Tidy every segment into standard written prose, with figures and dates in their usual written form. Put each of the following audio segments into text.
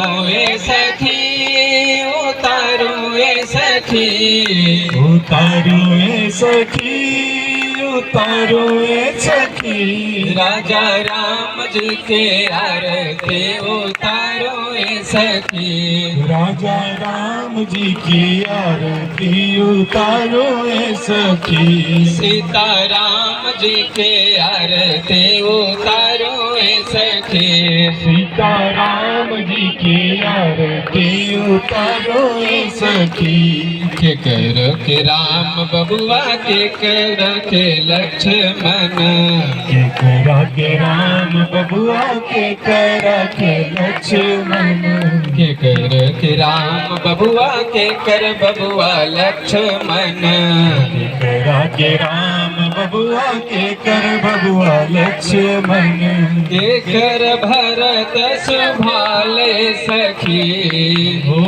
ए सखी उतारो ए सखी उतारो ए सखी उतारो ए सखी राजा राम जी के आरती उतारो ए सखी राजा राम जी की आरती उतारो ए सखी सीता राम जी के आरती उतारो ए सखी सीता राम जी की आरती उतारो ए सखी के कर के राम बबुआ के कर के लक्ष्मण के करा के राम बबुआ के करा के लक्ष्मण के कर के राम बबुआ के कर बबुआ लक्ष्मण के करा के राम बबुआ के कर बबुआ लक्ष्मण के कर भरत सुभाले सखी हो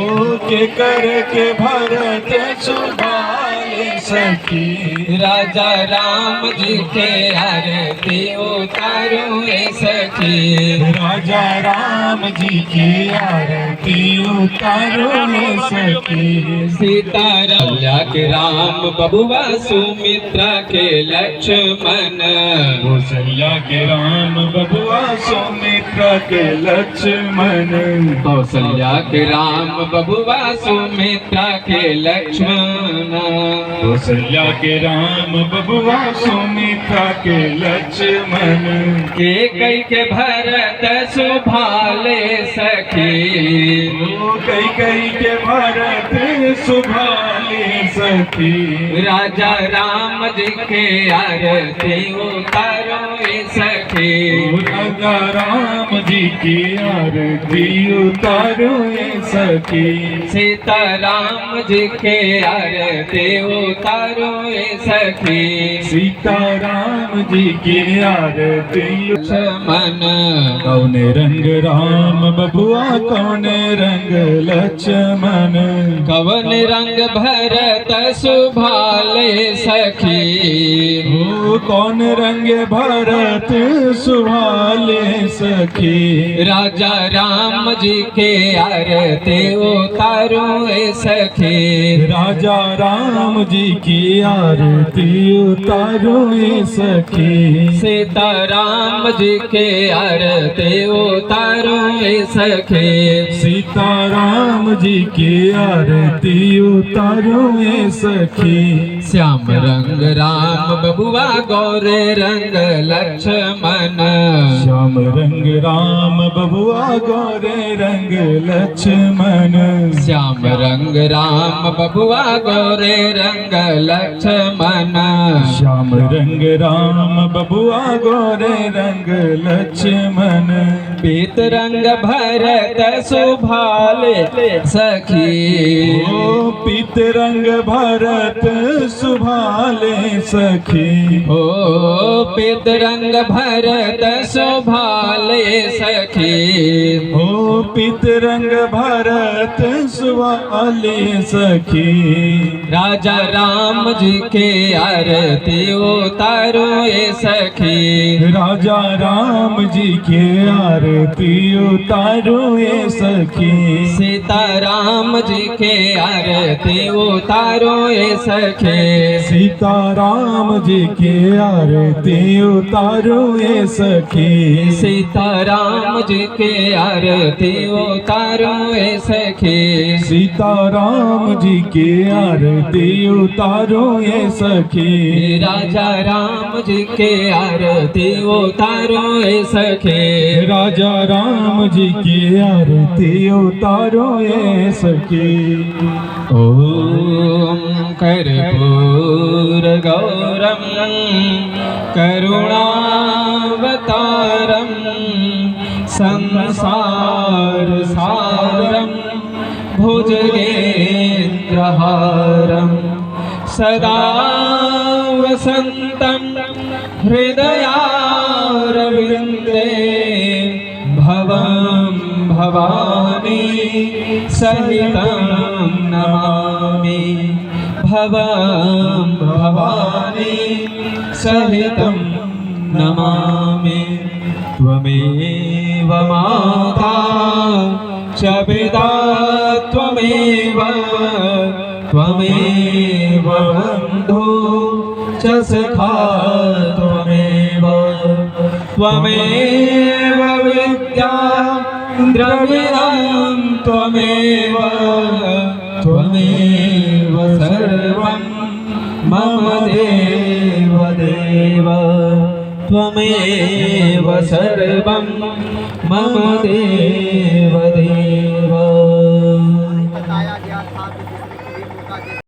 के कर के भरत सुभाले सखी राजा राम जी के आरती उतारो ए सखी राजा राम जी की आरती उतारो ए सखी सीता राजा के राम बबुआ सुमित्रा के लक्ष्मण कौशल्या के राम बबुआ सुमित्रा के लक्ष्मण कौशल्या के राम बबुआ सुमित्रा के लक्ष्मण कौशल्या के राम बबुआ सुमित्रा के लक्ष्मण के कई के भरत सुभाले सखी कई कई के भरत सुभाले सखी राजा राम जी के आरती उतारो ए सखी राजा राम जी की आरती उतारो ए सखी सीता राम जी के आरती उतारो ए सखी सीता राम जी की आरती लक्ष्मण कौन रंग राम बबुआ कौन रंग लक्ष्मण कवन रंग भरत सुभाले सखी हो कौन रंग भरत सुभाले सखी राजा राम जी के आरती उतारो ए सखी राजा राम जी की आरती उतारो ए सखी सीता राम जी के आरती उतारो ए सखी सीता राम जी की आरती उतारो ए सखी श्याम रंग राम बबुआ गौरे रंग लक्ष्मण श्याम रंग राम बबुआ गौरे रंग लक्ष्मण श्याम रंग राम बबुआ गौरे रंग लक्ष्मण श्याम रंग राम बबुआ गौरे रंग लक्ष्मण पीत रंग भरत सुभाले सखी ओ पीत रंग भरत सुभाले सखी ओ पीत रंग भरत सुभाले सखी ओ पीत रंग भरत सुभाले सखी राजा राम जी के आरती उतारो ए सखी राजा राम जी के आरती उतारो ए सखी सीता राम जी के आरती उतारो ए सखी सीता राम जी के आरती उतारो ए सखी सीता राम जी के आरती उतारो ए सखी सीता राम जी के आरती उतारो ए सखी राजा राम जी के आरती उतारो ए सखी राजा राम जी की आरती उतारो ए सखी ओम कर्पूर गौरम करुणावतारम संसार सारम भुजगेन्द्रहारम सदा वसन्तं हृदयारविन्दे भवं भवानी सहितं नमामि भवं भवानी सहितं नमामि त्वमेव माता च पिता त्वमेव त्वमेव बन्धु च सखा त्वमेव त्वमेव विद्या द्रविणं त्वमेव त्वमेव सर्वं मम देव देव त्वमेव सर्वं मम देव देव।